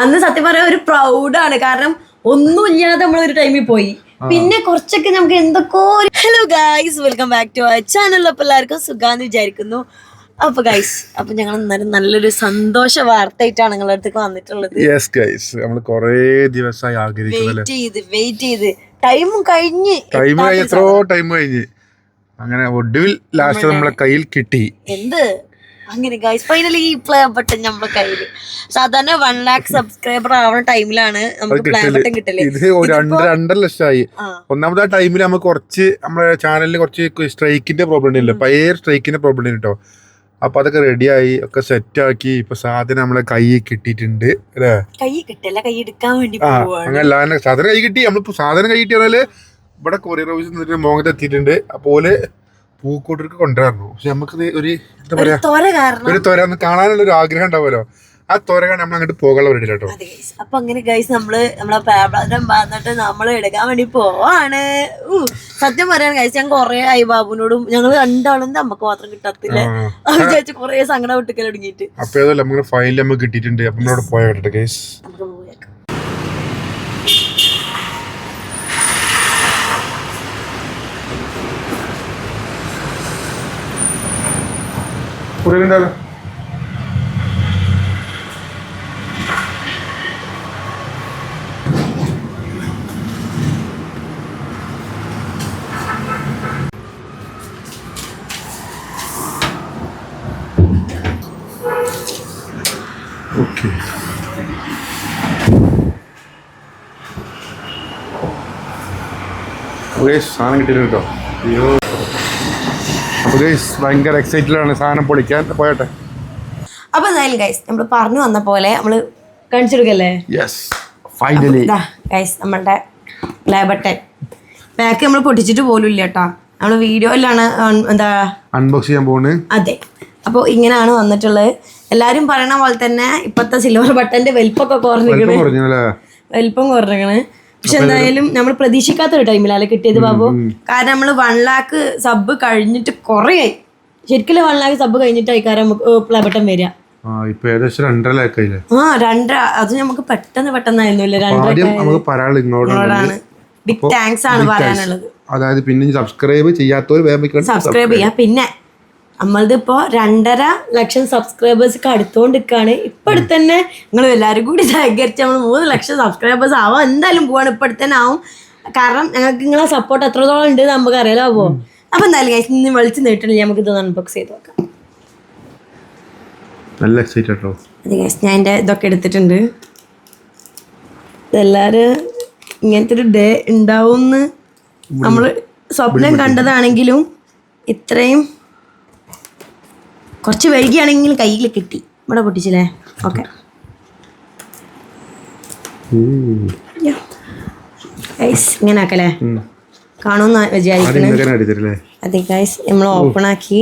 അന്ന് സത്യം പറയാൻ ഒരു പ്രൗഡാണ്. കാരണം ഒന്നുമില്ലാതെ നമ്മളൊരു ടൈമിൽ പോയി. പിന്നെ കുറച്ചൊക്കെ നമുക്ക് എന്തൊക്കെയോ. Hello guys, welcome back to our channel. അപ്പൊ എല്ലാവർക്കും സുഖാന്ന് വിചാരിക്കുന്നു. അപ്പൊ ഗൈസ്, അപ്പൊ ഞങ്ങൾ നല്ലൊരു സന്തോഷ വാർത്തയായിട്ടാണ് നിങ്ങളുടെ അടുത്തേക്ക് വന്നിട്ടുള്ളത്. നമ്മൾ കുറേ ദിവസമായി വെയിറ്റ് ചെയ്ത് ടൈമും കഴിഞ്ഞ് എത്രയോ ടൈം കഴിഞ്ഞ് അങ്ങനെ ഒടുവിൽ ലാസ്റ്റ് നമ്മളെ കയ്യിൽ കിട്ടി. എന്ത് അങ്ങനെ ഗൈസ്, ഫൈനലി ഈ പ്ലേ ബട്ടൺ നമ്മളെ കയ്യില്. സാധാരണ 1 lakh സബ്സ്ക്രൈബർ ആവുന്ന ടൈമിലാണ് നമുക്ക് പ്ലേ ബട്ടൺ കിട്ടല്. ഇത് 2.5 ലക്ഷമായി. ഒന്നാമത്തെ ആ ടൈമിൽ നമുക്ക് കുറച്ച് നമ്മുടെ ചാനലിൽ കുറച്ച് സ്ട്രൈക്കിന്റെ പ്രോബ്ലം ഇല്ല, പഴയ സ്ട്രൈക്കിന്റെ പ്രോബ്ലം കേട്ടോ. അപ്പൊ അതൊക്കെ റെഡിയായി, ഒക്കെ സെറ്റ് ആക്കി. ഇപ്പൊ സാധനം നമ്മളെ കൈ കിട്ടിയിട്ടുണ്ട് അല്ലേ? കൈ കിട്ടല്ല, കൈ എടുക്കാൻ വേണ്ടി അങ്ങനെ സാധനം കൈ കിട്ടി. നമ്മളിപ്പോ സാധനം കൈ കിട്ടിയാല് ഇവിടെ കൊറിയർ ഓഫീസിൽ മോങ്ങത്ത് എത്തിയിട്ടുണ്ട്. അപ്പോലെ പൂക്കോട്ടർക്ക് കൊണ്ടുവരാറുണ്ട്. പക്ഷെ നമുക്ക് ഒരു എന്താ പറയാ, ഒരു ത്വര കാണാനുള്ള ഒരു ആഗ്രഹം ഉണ്ടാവുമല്ലോ. ആ ത്വര നമ്മൾ അങ്ങോട്ട് പോകാനുള്ള പരിപാടി കേട്ടോ. അപ്പൊ അങ്ങനെ ഗൈസ്, നമ്മളെ പേപ്പർ വന്നിട്ട് നമ്മള് എടുക്കാൻ വേണ്ടി പോവാണ്. സത്യം പറയാൻ ഗൈസ്, ഞാൻ കൊറേ ആയി ബാബുനോടും ഞങ്ങൾ രണ്ടാളും നമുക്ക് മാത്രം കിട്ടത്തില്ല വിചാരിച്ചു കൊറേ സങ്കടം വിട്ടിക്കൽ തുടങ്ങിയിട്ട്. അപ്പൊ ഏതോ നമ്മുടെ ഫയൽ നമുക്ക് കിട്ടിയിട്ടുണ്ട്. അപ്പൊ നമ്മളോട് പോയാ കേട്ടോ ഗൈസ്. പുറകിലുണ്ടാലോ. ഓക്കെ, സാധനം കിട്ടിയില്ല കേട്ടോ. അയ്യോ, അപ്പൊ ഗൈസ് ഭയങ്കര എക്സൈറ്റഡ് ആണ് സാധനം പൊളിക്കാൻ. പോയട്ടെ. അപ്പൊ എന്തായാലും ഗൈസ്, നമ്മൾ പറഞ്ഞു വന്ന പോലെ നമ്മള് കാണിച്ചെടുക്കല്ലേ. ഫൈനലി ഗൈസ്, നമ്മളുടെ പ്ലേ ബട്ടൺ ബാക്ക് നമ്മൾ പൊട്ടിച്ചിട്ട് പോലും ഇല്ല കേട്ടോ. നമ്മള് വീഡിയോയിലാണ് എന്താ അൺബോക്സ് ചെയ്യാൻ പോകുന്നത്. അതെ, അപ്പോൾ ഇങ്ങനെയാണ് വന്നിട്ടുള്ളത്. എല്ലാരും പറയണ പോലെ തന്നെ ഇപ്പത്തെ സിൽവർ ബട്ടന്റെ വലിപ്പൊക്കെ വലിപ്പം കുറഞ്ഞിരിക്കണ്. പക്ഷെ എന്തായാലും നമ്മൾ പ്രതീക്ഷിക്കാത്ത ഒരു ടൈമിലല്ലേ കിട്ടിയത് ബാബു. കാരണം നമ്മള് 1 lakh സബ് കഴിഞ്ഞിട്ട് കുറേ ആയി. ശരിക്കും 1 lakh സബ് കഴിഞ്ഞിട്ടായി കാരണം പ്ലേ ബട്ടൺ വരിക. അത് നമുക്ക് പെട്ടെന്നായിരുന്നു. 2.5 ബിഗ് താങ്ക്സ് ആണ് പറയാനുള്ളത്. അതായത് പിന്നെ സബ്സ്ക്രൈബ് ചെയ്യാത്തവർ സബ്സ്ക്രൈബ് ചെയ്യാം. പിന്നെ നമ്മളത് ഇപ്പോ 2.5 ലക്ഷം സബ്സ്ക്രൈബേഴ്സ് അടുത്തോണ്ടിരിക്കാണ്. ഇപ്പൊ അടുത്ത് തന്നെ നിങ്ങൾ എല്ലാവരും കൂടി സഹകരിച്ച് നമ്മൾ 3 ലക്ഷം സബ്സ്ക്രൈബേഴ്സ് ആവാം. എന്തായാലും പോവാണ്, ഇപ്പൊ അടുത്ത് തന്നെ ആവും. കാരണം ഞങ്ങൾക്ക് നിങ്ങളെ സപ്പോർട്ട് എത്രത്തോളം ഉണ്ട് നമുക്ക് അറിയാലോ. അപ്പൊ എന്തായാലും ഗൈസ്, ഇന്ന് വിളിച്ച് നീട്ടില്ല, നമുക്ക് ഇത് അൺബോക്സ് ചെയ്ത് നോക്കാം. നല്ല എക്സൈറ്റഡ് ആട്ടോ. അതെ ഗൈസ്, ഞാൻ എൻ്റെ ഇതൊക്കെ എടുത്തിട്ടുണ്ട്. ഇതെല്ലാരും ഇങ്ങനത്തെ ഒരു ഡേ ഉണ്ടാവുമെന്ന് നമ്മൾ സ്വപ്നം കണ്ടതാണെങ്കിലും ഇത്രയും കുറച്ച് വൈകിയാണെങ്കിൽ കയ്യിൽ കിട്ടി. ഇവിടെ പൊട്ടിച്ചില്ലേ? ഓക്കെ, ഇങ്ങനെ ആക്കല്ലേ, കാണുമെന്ന് വിചാരിക്കണേ. അതെ ഗൈസ്, നമ്മൾ ഓപ്പൺ ആക്കി.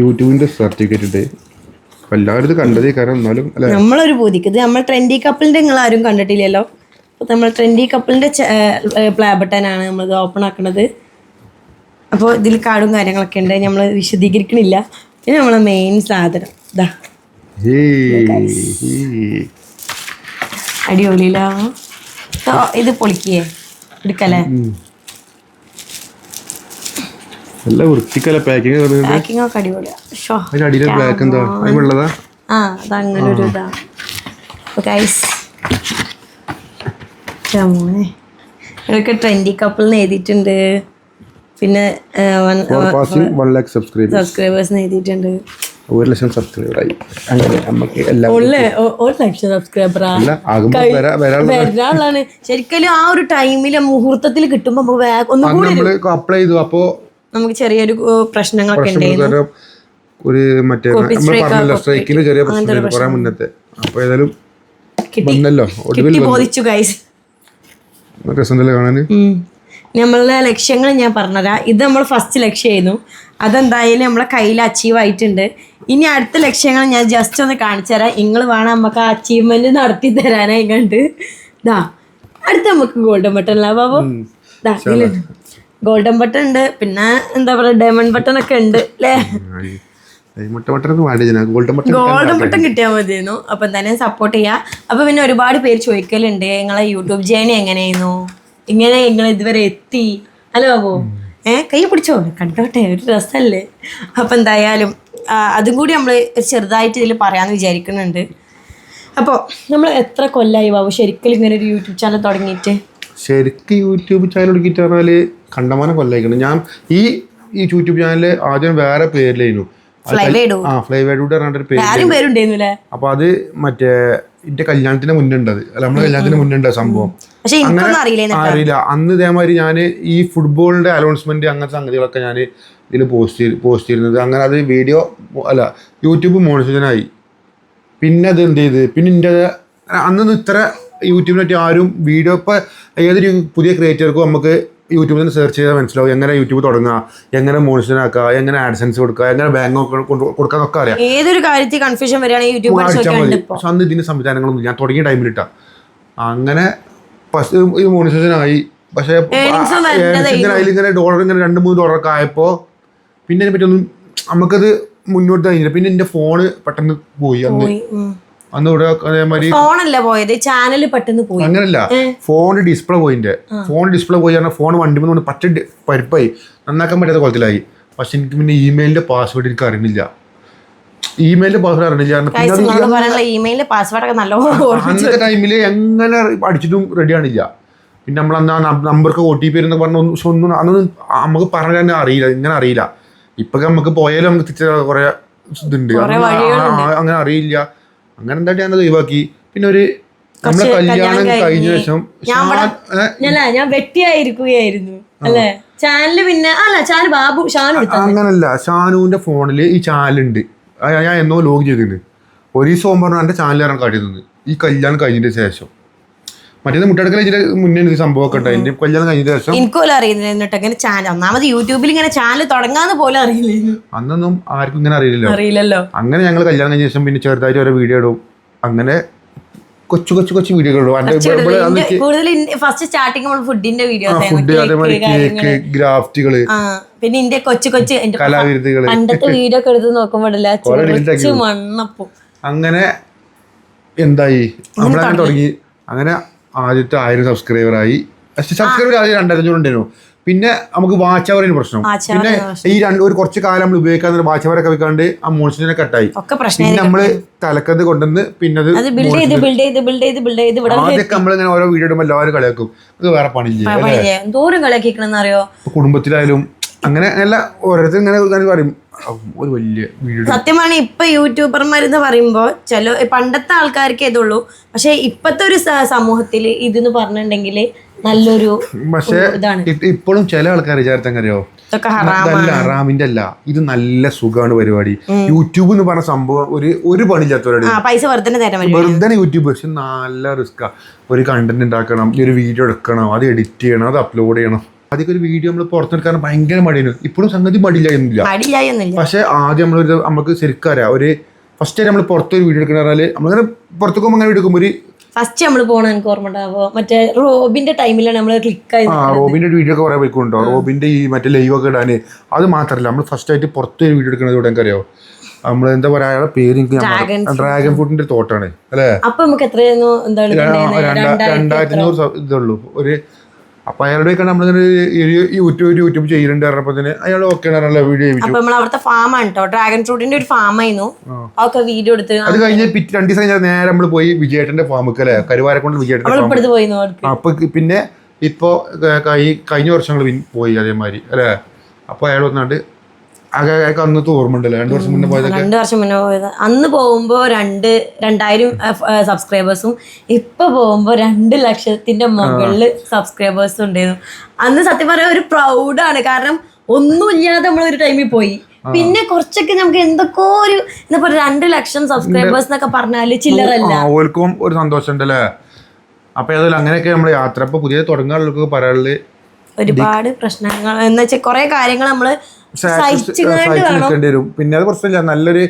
യൂട്യൂബിന്റെ സർട്ടിഫിക്കറ്റ് എല്ലാവരും കണ്ടതേ. കാരണം എന്നാലും നമ്മളൊരു ബോധിക്ക് ഇത് നമ്മൾ ട്രെൻഡി കപ്പിളിന്റെ നിങ്ങൾ ആരും കണ്ടിട്ടില്ലല്ലോ. നമ്മൾ ട്രെൻഡി കപ്പിളിന്റെ പ്ലേ ബട്ടനാണ് നമ്മളിത് ഓപ്പൺ ആക്കണത്. അപ്പോൾ ഇതിൽ കാർഡും കാര്യങ്ങളൊക്കെ ഉണ്ട്, നമ്മൾ വിശദീകരിക്കണില്ല. പിന്നെ നമ്മളെ മെയിൻ സാധനം ഇതാ. അടിപൊളിയില്ല. ഇത് പൊളിക്കേ എടുക്കല്ലേ. പാക്കിംഗ് ഒക്കെ അടിപൊളിയാ. അതങ്ങനെ ഒരു ഇതാ. ഗൈസ്, ഇതൊക്കെ ട്രെൻഡി കപ്പിളിന് എഴുതിയിട്ടുണ്ട്. പിന്നെ 1 lakh സബ്സ്ക്രൈബേഴ്സിന് എഴുതിയിട്ടുണ്ട്. 1 ലക്ഷം സബ്സ്ക്രൈബറായി. അങ്ങനെ നമുക്ക് 1 ലക്ഷം സബ്സ്ക്രൈബറാ വരാനുള്ളതാണ്. ശരിക്കും ആ ഒരു ടൈമില് മുഹൂർത്തത്തിൽ കിട്ടുമ്പോ ഒന്നുകൂടി അപ്ലൈ ചെയ്തു. അപ്പോ നമുക്ക് ചെറിയൊരു പ്രശ്നങ്ങളൊക്കെ ഉണ്ടായിരുന്നു. ഒരു മറ്റേ സ്ട്രൈക്കിന് ചെറിയ പ്രശ്നം കുറെ മുന്നത്തെ. അപ്പൊ ഏതായാലും ബോധിച്ചു ഗൈസ്. രസമല്ലേ കാണാന്. നമ്മളുടെ ലക്ഷ്യങ്ങൾ ഞാൻ പറഞ്ഞുതരാം. ഇത് നമ്മൾ ഫസ്റ്റ് ലക്ഷ്യമായിരുന്നു, അതെന്തായാലും നമ്മളെ കയ്യിൽ അച്ചീവ് ആയിട്ടുണ്ട്. ഇനി അടുത്ത ലക്ഷ്യങ്ങൾ ഞാൻ ജസ്റ്റ് ഒന്ന് കാണിച്ചു തരാം. നിങ്ങൾ വേണം നമുക്ക് ആ അച്ചീവ്മെന്റ് നടത്തി തരാനായി കണ്ട്. ഇതാ അടുത്ത നമുക്ക് ഗോൾഡൻ ബട്ടൺ അല്ല ബാബു. ഇതാ ഗോൾഡൻ ബട്ടൺ ഉണ്ട്, പിന്നെ എന്താ പറയുക ഡയമണ്ട് ബട്ടൺ ഒക്കെ ഉണ്ട് അല്ലേ. ഗോൾഡൻ ബട്ടൺ കിട്ടിയാൽ മതിയായിരുന്നു. അപ്പൊ എന്തായാലും സപ്പോർട്ട് ചെയ്യാം. അപ്പൊ പിന്നെ ഒരുപാട് പേര് ചോദിക്കലുണ്ട് നിങ്ങളെ യൂട്യൂബ് ജേണി എങ്ങനെയായിരുന്നു, ഇങ്ങനെ നിങ്ങൾ ഇതുവരെ എത്തി. ഹലോ ബാബു, കൈ പിടിച്ചോ കണ്ടോട്ടെ, ഒരു രസമല്ലേ. അപ്പൊ എന്തായാലും അതും കൂടി നമ്മൾ ചെറുതായിട്ട് ഇതിൽ പറയാന്ന് വിചാരിക്കുന്നുണ്ട്. അപ്പോൾ നമ്മൾ എത്ര കൊല്ലായി ബാബു ശരിക്കും ഇങ്ങനെ ഒരു യൂട്യൂബ് ചാനൽ തുടങ്ങിയിട്ട്? ശരിക്കും യൂട്യൂബ് ചാനൽ തുടങ്ങിയിട്ട് പറഞ്ഞാല് കണ്ടമാനം കൊല്ലായിക്കണം. ഞാൻ ഈ യൂട്യൂബ് ചാനല് ആദ്യം വേറെ പേരിലായിരുന്നു, ഫ്ലൈവേഡൂട്ട് പറഞ്ഞൊരു പേര്. അപ്പൊ അത് മറ്റേ എന്റെ കല്യാണത്തിന് മുന്നുണ്ടത്, അല്ല നമ്മളെ കല്യാണത്തിന് മുന്നുണ്ട സംഭവം. അങ്ങനെ അറിയില്ല. അന്ന് ഇതേമാതിരി ഞാൻ ഈ ഫുട്ബോളിന്റെ അനൗൺസ്മെന്റ് അങ്ങനത്തെ സംഗതികളൊക്കെ ഞാൻ ഇതിൽ പോസ്റ്റ് ചെയ്യുന്നത്. അങ്ങനെ അത് വീഡിയോ അല്ല യൂട്യൂബ് മോണിറ്റൈസേഷനായി. പിന്നെ അത് എന്ത് ചെയ്ത്, പിന്നെ എൻ്റെ അന്നൊന്നും ഇത്ര യൂട്യൂബിനായിട്ട് ആരും വീഡിയോ, ഇപ്പോൾ ഏതൊരു പുതിയ ക്രിയേറ്റർക്കും നമുക്ക് യൂട്യൂബിൽ നിന്ന് സെർച്ച് ചെയ്താൽ മനസ്സിലാവും എങ്ങനെ യൂട്യൂബ് തുടങ്ങുക, എങ്ങനെ മോണിറ്റൈസേഷൻ ആക്കുക, എങ്ങനെ ആഡ്സെൻസ് കൊടുക്കുക, എങ്ങനെ ബാങ്ക് കൊടുക്കാന്നൊക്കെ അറിയാം. ഏതൊരു കാര്യത്തിൽ കൺഫ്യൂഷൻ വരികയാണെങ്കിൽ യൂട്യൂബ് അടിച്ചാൽ മതി. പക്ഷെ അന്ന് ഇതിന് സംവിധാനങ്ങളൊന്നും ഞാൻ തുടങ്ങിയ ടൈമിലിട്ടാ അങ്ങനെ ഫസ്റ്റ് ഇത് മോണിറ്റൈസേഷൻ ആയി. പക്ഷേ അതിലിങ്ങനെ ഡോളർ ഇങ്ങനെ $2-3 ആയപ്പോൾ പിന്നെ അതിനെ പറ്റി ഒന്നും നമുക്കത് മുന്നോട്ട് കഴിഞ്ഞില്ല. പിന്നെ എൻ്റെ ഫോണ് പെട്ടെന്ന് പോയി. അന്ന് ഇവിടെ അതേമാതിരി ഫോണല്ല പോയത്, ചാനൽ പെട്ടെന്ന് പോയി. അങ്ങനല്ല, ഫോൺ ഡിസ്പ്ലേ പോയിന്റെ ഫോൺ ഡിസ്പ്ലേ പോയി പറഞ്ഞാൽ ഫോൺ വണ്ടി പറ്റ പരിപ്പായി, നന്നാക്കാൻ പറ്റാത്ത കുളത്തിലായി. പക്ഷെ എനിക്ക് പിന്നെ ഇമെയിലിന്റെ പാസ്വേഡ് എനിക്ക് അറിയുന്നില്ല. ഇമെയിലിന്റെ പാസ്വേഡ് അറിയില്ല. അന്നത്തെ ടൈമില് എങ്ങനെ അടിച്ചിട്ടും റെഡി ആണില്ല. പിന്നെ നമ്മൾ അന്ന് ആ നമ്പർക്ക് OTP എന്നൊക്കെ പറഞ്ഞ ഒന്നും അന്നൊന്നും നമുക്ക് പറഞ്ഞു തന്നെ അറിയില്ല, ഇങ്ങനെ അറിയില്ല. ഇപ്പൊ നമുക്ക് പോയാലും നമുക്ക് തിരിച്ച കുറെ ഇതുണ്ട്, അങ്ങനെ അറിയില്ല. അങ്ങനെ എന്തായിട്ട് ഞാനത് ഒഴിവാക്കി. പിന്നെ ഒരു നമ്മളെ കല്യാണം കഴിഞ്ഞ ശേഷം ഞാൻ വെട്ടിയായിരിക്കുകയായിരുന്നു അല്ലേ ചാനല്. പിന്നെ അല്ല ചാനൽ ബാബു അങ്ങനല്ല, ഷാനുവിന്റെ ഫോണില് ഈ ചാനലുണ്ട്. ഞാൻ എന്നോ ലോഗ് ചെയ്തിട്ടുണ്ട്. ഒരു ദിവസം പറഞ്ഞു എന്റെ ചാനലാണ് കാട്ടിയത് ഈ കല്യാണം കഴിഞ്ഞതിന് ശേഷം. മറ്റേത് മുട്ടെടുക്കൽ മുന്നേ ഇത് സംഭവമൊക്കെ ഉണ്ടായി. എന്റെ കല്യാണം കഴിഞ്ഞ ശേഷം എനിക്കോലും അറിയുന്നില്ല ചാനൽ. ഒന്നാമത് യൂട്യൂബിൽ ഇങ്ങനെ ചാനൽ തുടങ്ങാന്ന് പോലും അറിയില്ല. അന്നൊന്നും ആർക്കും ഇങ്ങനെ അറിയില്ലല്ലോ. അങ്ങനെ ഞങ്ങൾ കല്യാണം കഴിഞ്ഞ ശേഷം പിന്നെ ചെറുതായിട്ട് ഓരോ വീഡിയോ ഇടും. അങ്ങനെ കൊച്ചു വീഡിയോകൾ ഫസ്റ്റ് സ്റ്റാർട്ടിങ് ഫുഡിന്റെ ഫുഡ്, അതേമാതിരി കേക്ക്, ഗ്രാഫ്റ്റുകള്, പിന്നെ ഇന്റെ കൊച്ചു കലാവിരുദ്ധകള്, പണ്ടത്തെ വീഡിയോ ഒക്കെ എടുത്ത് നോക്കുമ്പോഴല്ല മണ്ണപ്പൂ. അങ്ങനെ എന്തായി നമ്മളങ്ങനെ തുടങ്ങി. അങ്ങനെ ആദ്യത്തെ 1000 സബ്സ്ക്രൈബറായി. സബ്സ്ക്രൈബർ ആദ്യം 2500 ഉണ്ടായിരുന്നു. പിന്നെ നമുക്ക് വാച്ച് അവറിന് പ്രശ്നം. പിന്നെ ഈ ഒരു കുറച്ച് കാലം നമ്മൾ ഉപയോഗിക്കാതെ വാച്ച് അവറൊക്കെ വെക്കാണ്ട് ആ മോണിറ്ററിനെ കട്ടായി. പിന്നെ നമ്മള് തലക്കത് കൊണ്ടുവന്ന് പിന്നെ ആദ്യമൊക്കെ നമ്മളിങ്ങനെ ഓരോ വീഡിയോ ഇടുമ്പോൾ എല്ലാവരും കളിയാക്കും, ഇത് വേറെ പണിയില്ലേ. കുടുംബത്തിലായാലും അങ്ങനെ അല്ല, ഓരോരുത്തർ ഇങ്ങനെ പറയും ഒരു വലിയ വീഡിയോ. സത്യമാണ് ഇപ്പൊ യൂട്യൂബർമാരെന്ന് പറയുമ്പോ പണ്ടത്തെ ആൾക്കാർക്ക് ഇതുള്ളൂ. പക്ഷെ ഇപ്പത്തെ ഒരു സമൂഹത്തില് ഇതെന്ന് പറഞ്ഞിട്ടുണ്ടെങ്കിൽ നല്ലൊരു പക്ഷെ ഇപ്പോഴും ചില ആൾക്കാർ വിചാരിച്ചറിയോ ഹറാമിന്റെ അല്ല, ഇത് നല്ല സുഖമാണ് പരിപാടി. യൂട്യൂബ് എന്ന് പറഞ്ഞ സംഭവം ഒരു പണിയില്ലാത്തവരാണ്, പൈസ വെറുതെ യൂട്യൂബ്. പക്ഷെ നല്ല റിസ്ക്കാ. ഒരു കണ്ടന്റ് ഉണ്ടാക്കണം, ഒരു വീഡിയോ എടുക്കണം, അത് എഡിറ്റ് ചെയ്യണം, അത് അപ്ലോഡ് ചെയ്യണം. അതൊക്കെ ഒരു വീഡിയോ നമ്മൾ പുറത്തെടുക്കാൻ ഭയങ്കര മടിയാണ്. ഇപ്പോഴും സംഗതി മടിയില്ല. പക്ഷെ ആദ്യം നമുക്ക് ശരിക്കും അറിയാം, ഒരു ഫസ്റ്റ് നമ്മൾ പുറത്തൊരു വീഡിയോ എടുക്കുന്ന പറഞ്ഞാല് നമ്മളിങ്ങനെ പുറത്തേക്ക് പോകുമ്പോൾ അങ്ങനെ എടുക്കുമ്പോൾ ഒരു ഫസ്റ്റ് നമ്മൾ പോകണം. എനിക്ക് ഓർമ്മ ഉണ്ടാവോ മറ്റേ റോബിന്റെ ടൈമിലാണ് നമ്മൾ ക്ലിക്ക് ആയത്. റോബിന്റെ വീഡിയോ ഒക്കെ കുറെ പോയിക്കൊണ്ടോ, റോബിന്റെ ഈ മറ്റേ ലൈവ് ഒക്കെ ഇടാന്. അത് മാത്രമല്ല നമ്മൾ ഫസ്റ്റ് ആയിട്ട് പുറത്തൊരു വീഡിയോ എടുക്കുന്നത് ഇവിടെ എനിക്കറിയാമോ, നമ്മൾ എന്താ പറയാ അയാളുടെ പേര് ഡ്രാഗൺ ഫ്രൂട്ടിന്റെ തോട്ടാണ് അല്ലേ. അപ്പൊ നമുക്ക് എത്രയായിരുന്നു 2500 ഇതുള്ളൂ ഒരു. അപ്പൊ അയാളുടെ നമ്മളിങ്ങനെ യൂട്യൂബ് ചെയ്യുന്നുണ്ട് പറഞ്ഞപ്പോ തന്നെ അയാൾ ഓക്കെ വീഡിയോ. അപ്പൊ നമ്മൾ അവിടുത്തെ ഫാമാണ് കേട്ടോ, ഡ്രാഗൺ ഫ്രൂട്ടിന്റെ ഒരു ഫാം ആയിരുന്നു. അതൊക്കെ വീഡിയോ എടുത്ത് അത് കഴിഞ്ഞ് 2 ദിവസം കഴിഞ്ഞാൽ നേരെ നമ്മൾ പോയി വിജയേട്ടന്റെ ഫാമിക്ക് അല്ലെ, കരുവാരക്കൊണ്ട് വിജയേട്ടൻ. അപ്പൊ പിന്നെ ഇപ്പൊ കഴിഞ്ഞ വർഷങ്ങൾ പോയി അതേമാതിരി അല്ലെ. അപ്പൊ അയാൾ വന്നാണ്ട് അതൊക്കെ അന്നത്തെ ഓർമ്മ ഉണ്ടല്ലോ, 2 വർഷം മുന്നേ പോയത്. 2 വർഷം മുന്നേ പോയത്. അന്ന് പോകുമ്പോ 2000 സബ്സ്ക്രൈബേഴ്സും ഇപ്പൊ പോകുമ്പോ 2 ലക്ഷത്തിന്റെ മുകളില് സബ്സ്ക്രൈബേഴ്സും ഉണ്ടായിരുന്നു. അന്ന് സത്യം പറയാൻ ഒരു പ്രൗഡാണ്, കാരണം ഒന്നുമില്ലാതെ നമ്മളൊരു ടൈമിൽ പോയി. പിന്നെ കുറച്ചൊക്കെ നമുക്ക് എന്തൊക്കെ ഒരു എന്താ പറയുക 2 ലക്ഷം സബ്സ്ക്രൈബേഴ്സ് എന്നൊക്കെ പറഞ്ഞാല് ചില്ലറല്ല. ഓർക്കും ഒരു സന്തോഷം ഉണ്ടല്ലേ. അപ്പൊ ഏതായാലും അങ്ങനെയൊക്കെ നമ്മള് യാത്ര ഇപ്പൊ പുതിയ തുടങ്ങാനുള്ളവർക്ക് പറയാനുള്ളത് ഒരുപാട് പ്രശ്നങ്ങൾ എന്ന് വെച്ചാൽ കുറെ കാര്യങ്ങൾ നമ്മള് നിൽക്കേണ്ടി വരും. പിന്നെ അത് പ്രശ്നമില്ല, നല്ലൊരു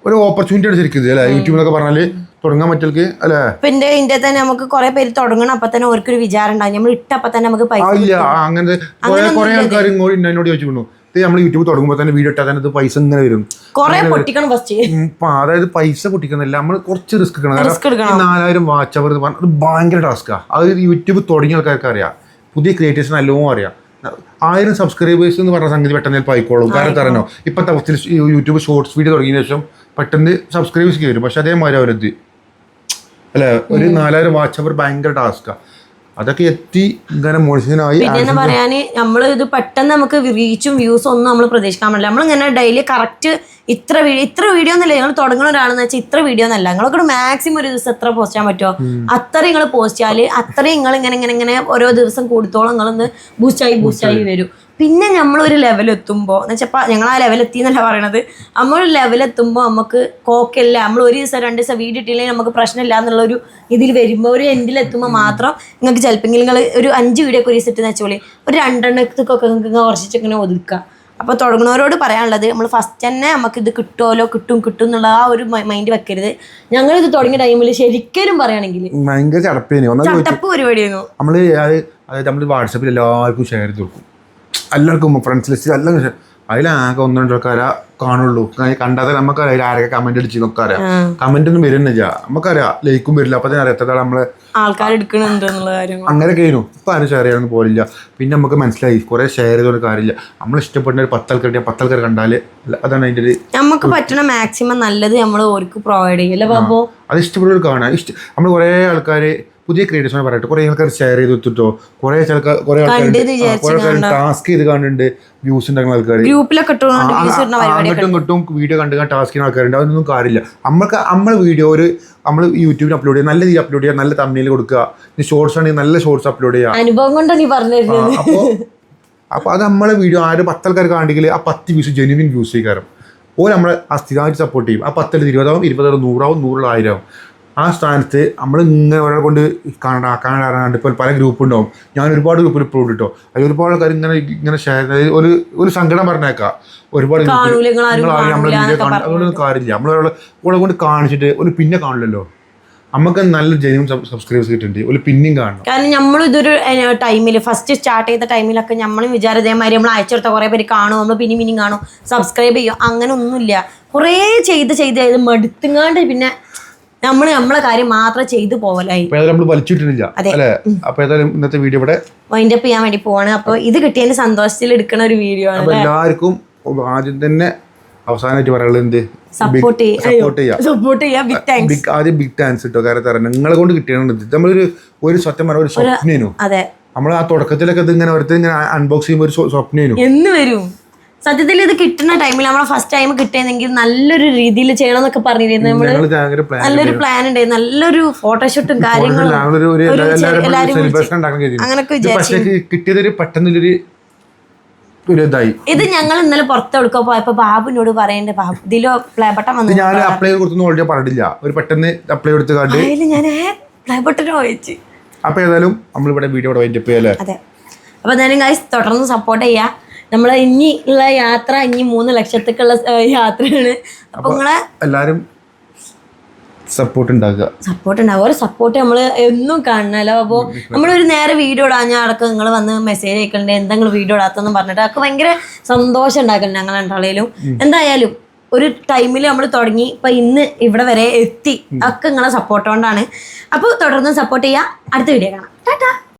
ഒരു ഓപ്പർച്യൂണിറ്റി ആണ് ശരിക്കും അല്ലെ യൂട്യൂബ് എന്നൊക്കെ പറഞ്ഞാല് തുടങ്ങാൻ പറ്റൽക്ക് അല്ലെ. പിന്നെ ഇന്ത്യ തന്നെ നമുക്ക് കുറെ പേര് തുടങ്ങണം, അപ്പൊ തന്നെ അവർക്കൊരു വിചാരം ഉണ്ടാവും നമ്മൾ ഇട്ടപ്പോ തന്നെ നമുക്ക് പൈസ ഇല്ല. അങ്ങനത്തെ കുറെ ആൾക്കാർ എന്നോട് ചോദിച്ചിട്ടുണ്ടോ ഇത് നമ്മൾ യൂട്യൂബ് തുടങ്ങുമ്പോൾ തന്നെ വീഡിയോ ഇട്ടാൽ തന്നെ ഇത് പൈസ ഇങ്ങനെ വരും. അതായത് പൈസ പൊട്ടിക്കുന്നില്ല, നമ്മൾ കുറച്ച് റിസ്ക് എടുക്കണം. 4000 വാച്ച് അവർ എന്ന് പറഞ്ഞാൽ അത് ഭയങ്കര ടാസ്ക്കാണ്. അത് യൂട്യൂബ് തുടങ്ങിയ ആൾക്കാർക്ക് അറിയാം, പുതിയ ക്രിയേറ്റേഴ്സിന് നല്ലോണം അറിയാം. 1000 സബ്സ്ക്രൈബേഴ്സ് എന്ന് പറഞ്ഞ സംഗതി പെട്ടെന്ന് ആയിക്കോളും. കാരണം തരണോ ഇപ്പോഴത്തെ അവസ്ഥയിൽ യൂട്യൂബ് ഷോർട്സ് വീഡിയോ തുടങ്ങിയ ശേഷം പെട്ടെന്ന് സബ്സ്ക്രൈബേഴ്സ് കയറും. പക്ഷെ അതേമാതിരി അവരത് അല്ലേ, ഒരു 4000 വാച്ച് അവർ ഭയങ്കര ടാസ്ക്കാണ്. അതൊക്കെ എത്തി ഇങ്ങനെ മോശനായി. പിന്നെ പറയാന് നമ്മൾ ഇത് പെട്ടെന്ന് നമുക്ക് റീച്ചും വ്യൂസും ഒന്നും നമ്മൾ പ്രതീക്ഷിക്കാൻ പറ്റില്ല. നമ്മളിങ്ങനെ ഡെയിലി കറക്റ്റ് ഇത്ര വീഡിയോ എന്നല്ല, നിങ്ങൾ തുടങ്ങുന്ന ഒരാളെന്ന് വെച്ചാൽ ഇത്ര വീഡിയോ എന്നല്ല, നിങ്ങളൊക്കെ മാക്സിമം ഒരു ദിവസം എത്ര പോസ്റ്റ് ചെയ്യാൻ പറ്റുമോ അത്രയും നിങ്ങൾ പോസ്റ്റ് ചെയ്യാൽ അത്രയും നിങ്ങൾ ഇങ്ങനെ ഓരോ ദിവസം കൂടുതത്തോളം നിങ്ങളൊന്ന് ബൂസ്റ്റായി വരും. പിന്നെ നമ്മളൊരു ലെവലെത്തുമ്പോൾ എന്ന് വെച്ചാൽ ഞങ്ങൾ ആ ലെവലെത്തി എന്നല്ല പറയണത്, നമ്മൾ ലെവലെത്തുമ്പോൾ നമുക്ക് കോക്കല്ല, നമ്മൾ ഒരു ദിവസം 2 ദിവസം വീഡിയോ ഇട്ടില്ലെങ്കിൽ നമുക്ക് പ്രശ്നമില്ല എന്നുള്ളൊരു ഇതിൽ വരുമ്പോൾ ഒരു എൻഡിലെത്തുമ്പോൾ മാത്രം നിങ്ങൾക്ക് ചിലപ്പോൾ നിങ്ങൾ ഒരു 5 വീഡിയോ ഒക്കെ ഒരു ദിവസം ഇട്ടെന്ന് വെച്ചോളി, ഒരു 2 നിങ്ങൾക്ക് കുറച്ചിങ്ങനെ ഒതുക്കുക. അപ്പോൾ തുടങ്ങുന്നവരോട് പറയാനുള്ളത്, നമ്മൾ ഫസ്റ്റ് തന്നെ നമുക്ക് ഇത് കിട്ടും എന്നുള്ള ആ ഒരു മൈൻഡ് വെക്കരുത്. ഞങ്ങളിത് തുടങ്ങിയ ടൈമിൽ ശരിക്കും പറയുകയാണെങ്കിൽ ഭയങ്കര ചട്ടപ്പ് പരിപാടിയായിരുന്നു. നമ്മൾ വാട്സാപ്പിൽ എല്ലാവർക്കും ഷെയർ ചെയ്ത് കൊടുക്കും, എല്ലാവർക്കും ഫ്രണ്ട്സ് ലിസ്റ്റ് എല്ലാം. അതിലാകെ 1-2 ആൾക്കാരെ കാണുള്ളൂ. കണ്ടാൽ നമുക്കറിയാം അതിൽ ആരൊക്കെ കമന്റ് അടിച്ച് നോക്കറിയാം. കമന്റ് ഒന്നും വരുന്നില്ല, നമുക്കറിയാം ലൈക്കും വരില്ല. അപ്പൊ തന്നെ അറിയാം എത്ര നമ്മള് ആൾക്കാർ എടുക്കണുണ്ട് എന്നുള്ള കാര്യം. അങ്ങനെ കഴിഞ്ഞു. ഇപ്പൊ ആരും ഷെയർ ചെയ്യാനൊന്നും പോലില്ല. പിന്നെ നമുക്ക് മനസ്സിലായി കുറെ ഷെയർ ചെയ്തൊരു കാര്യമില്ല. നമ്മൾ ഇഷ്ടപ്പെടുന്ന ഒരു 10 ആൾക്കാർ 10 ആൾക്കാർ കണ്ടാല് അതാണ് അതിന്റെ ഒരു നമുക്ക് പറ്റണ മാക്സിമം നല്ലത് നമ്മൾ ഓർക്ക് പ്രൊവൈഡ് ചെയ്യില്ല ബാബു. അത് ഇഷ്ടപ്പെടുന്നവർ കാണാൻ നമ്മൾ കുറെ ആൾക്കാര് പുതിയ ക്രിയേറ്റേഴ്സിനെ പറയട്ടെ, കുറെ ആൾക്കാർ ഷെയർ ചെയ്ത് വെച്ചിട്ടോ, കുറെ ആൾക്കാർ ടാസ്ക് ചെയ്ത് കാണുന്നുണ്ട്, വ്യൂസ് ഉണ്ടാക്കുന്ന ആൾക്കാർ അങ്ങോട്ടും ഇങ്ങോട്ടും വീഡിയോ കണ്ട് ടാസ്ക് ചെയ്യുന്ന ആൾക്കാരുണ്ട്. അതൊന്നും കാര്യമില്ല. നമ്മളെ വീഡിയോ നമ്മൾ യൂട്യൂബിൽ അപ്ലോഡ് ചെയ്യുക, നല്ല രീതിയിൽ അപ്ലോഡ് ചെയ്യുക, നല്ല തമ്മിൽ കൊടുക്കുക. ഷോർട്സ് ആണെങ്കിൽ നല്ല ഷോർട്സ് അപ്ലോഡ് ചെയ്യുക. അനുഭവം കൊണ്ടാണ് നീ പറഞ്ഞിരുന്നത്. അപ്പോൾ അത് നമ്മളെ വീഡിയോ 10 ആൾക്കാർ കാണെങ്കിൽ ആ 10 വ്യൂസ് ജെന്യുവിൻ വ്യൂസ് ചെയ്യാറും ഓരോ നമ്മളെ ആ സ്ഥിരമായിട്ട് സപ്പോർട്ട് ചെയ്യും. ആ 10 20 ആവും, 20 100 ആവും, 100 1000 ആവും. ആ സ്ഥാനത്ത് നമ്മൾ ഇങ്ങനെ ഒരാളെ കൊണ്ട് കാണാണ്ട് ഇപ്പോൾ പല ഗ്രൂപ്പ് ഉണ്ടാവും. ഞാൻ ഒരുപാട് ഗ്രൂപ്പിൽ ഇപ്പോൾ ഇട്ടോ, അതിൽ ഒരുപാട് ആൾക്കാർ ഇങ്ങനെ ഷെയർ ഒരു സങ്കടം പറഞ്ഞേക്കാം. ഒരുപാട് നമ്മളെ വീഡിയോ അതുകൊണ്ടൊന്നും കാര്യമില്ല. നമ്മളൊരാളെ കൊണ്ട് കാണിച്ചിട്ട് ഒരു പിന്നെ കാണില്ലല്ലോ. നമുക്ക് നല്ല ജെന്യൂൻ സബ്സ്ക്രൈബേഴ്സ് കിട്ടുന്നുണ്ട്, ഒരു പിന്നെയും കാണണം. കാരണം നമ്മൾ ഇതൊരു ടൈമിൽ ഫസ്റ്റ് സ്റ്റാർട്ട് ചെയ്ത ടൈമിലൊക്കെ നമ്മളും വിചാരം ഇതേമാതിരി നമ്മൾ അയച്ചെടുത്ത കുറേ പേര് കാണും, നമ്മൾ പിന്നെയും കാണും, സബ്സ്ക്രൈബ് ചെയ്യും. അങ്ങനെ ഒന്നുമില്ല. കുറേ ചെയ്ത് മടുത്തുങ്ങാണ്ട് പിന്നെ നമ്മളെ കാര്യം മാത്രം ചെയ്തു പോവലായി. നമ്മൾ വലിച്ചിട്ടില്ല അല്ലേ. അപ്പൊ ഏതായാലും ഇന്നത്തെ വീഡിയോ ഇവിടെ വൈൻഡപ്പ് ചെയ്യാൻ വേണ്ടി പോവാണ്. അപ്പൊ ഇത് കിട്ടിയതിന്റെ സന്തോഷത്തിൽ എടുക്കുന്ന ഒരു വീഡിയോ ആണ്. എല്ലാവർക്കും ആദ്യം തന്നെ അവസാനമായിട്ട് പറയാനുള്ളത് എന്ത്, സപ്പോർട്ട് ചെയ്യാം. ആദ്യം ബിഗ് താങ്ക്സ് കേട്ടോ. കാരണം നിങ്ങളെ കൊണ്ട് കിട്ടിയാണ് നമ്മളൊരു സത്യം പറഞ്ഞ ഒരു സ്വപ്നേനു. അതെ, നമ്മൾ ആ തുടക്കത്തിലൊക്കെ ഇത് ഇങ്ങനെ ഇങ്ങനെ അൺബോക്സ് ചെയ്യുമ്പോൾ ഒരു സ്വപ്നേനു എന്ന് വരും. സത്യത്തിൽ ഇത് കിട്ടുന്ന ടൈമിൽ നമ്മളെ ഫസ്റ്റ് ടൈം കിട്ടിയെങ്കിൽ നല്ലൊരു രീതിയിൽ ചെയ്യണം എന്നൊക്കെ പറഞ്ഞിരുന്നു. നമ്മള് നല്ലൊരു പ്ലാൻ ഉണ്ട്, നല്ലൊരു ഫോട്ടോഷൂട്ടും കാര്യങ്ങളും അങ്ങനൊക്കെ വിചാരിച്ചു. കിട്ടിയതൊരു പെട്ടെന്നൊരു ഇത് ഞങ്ങൾ ഇന്നലെ പുറത്തെടുക്കാൻ പോയപ്പോ ബാബുനോട് പറയണ്ടേ, ബാബു ഇതിലോ പ്ലേ ബട്ടൺ വന്നു. ഞാൻ അപ്ലൈ കൊടുത്തൊന്നും ഓൾറെഡി പറഞ്ഞില്ല, ഒരു പെട്ടെന്ന് അപ്ലൈ കൊടുത്ത് കണ്ട് ഞാൻ പ്ലേ ബട്ടൺ വായിച്ചു. അപ്പൊ ഏതായാലും നമ്മളിവിടെ വീഡിയോ വൈൻഡപ്പ് ചെയ്യല്ലേ. അതെ, അപ്പൊ എന്തായാലും ഗൈസ് തുടർന്ന് സപ്പോർട്ട് ചെയ്യാ. നമ്മളെ ഇനി ഉള്ള യാത്ര 3 ലക്ഷത്തേക്കുള്ള യാത്രയാണ്. അപ്പൊ നിങ്ങളെ എല്ലാരും സപ്പോർട്ട് ഉണ്ടാവും. ഓരോ സപ്പോർട്ട് നമ്മൾ എന്നും കാണണല്ലോ. അപ്പോൾ നമ്മളൊരു നേരെ വീഡിയോ ഇടാഞ്ഞാൽ അടക്കം നിങ്ങൾ വന്ന് മെസ്സേജ് അയക്കണ്ടേ, എന്തെങ്കിലും വീഡിയോ ഇടാത്തെന്നും പറഞ്ഞിട്ട് അതൊക്കെ ഭയങ്കര സന്തോഷം ഉണ്ടാക്കുന്നുണ്ട് ഞങ്ങൾ രണ്ടാളേലും. എന്തായാലും ഒരു ടൈമിൽ നമ്മൾ തുടങ്ങി ഇപ്പം ഇന്ന് ഇവിടെ വരെ എത്തി, ഒക്കെ നിങ്ങളെ സപ്പോർട്ട് കൊണ്ടാണ്. അപ്പോൾ തുടർന്ന് സപ്പോർട്ട് ചെയ്യുക. അടുത്ത വീഡിയോ കാണാം. ടാറ്റാ.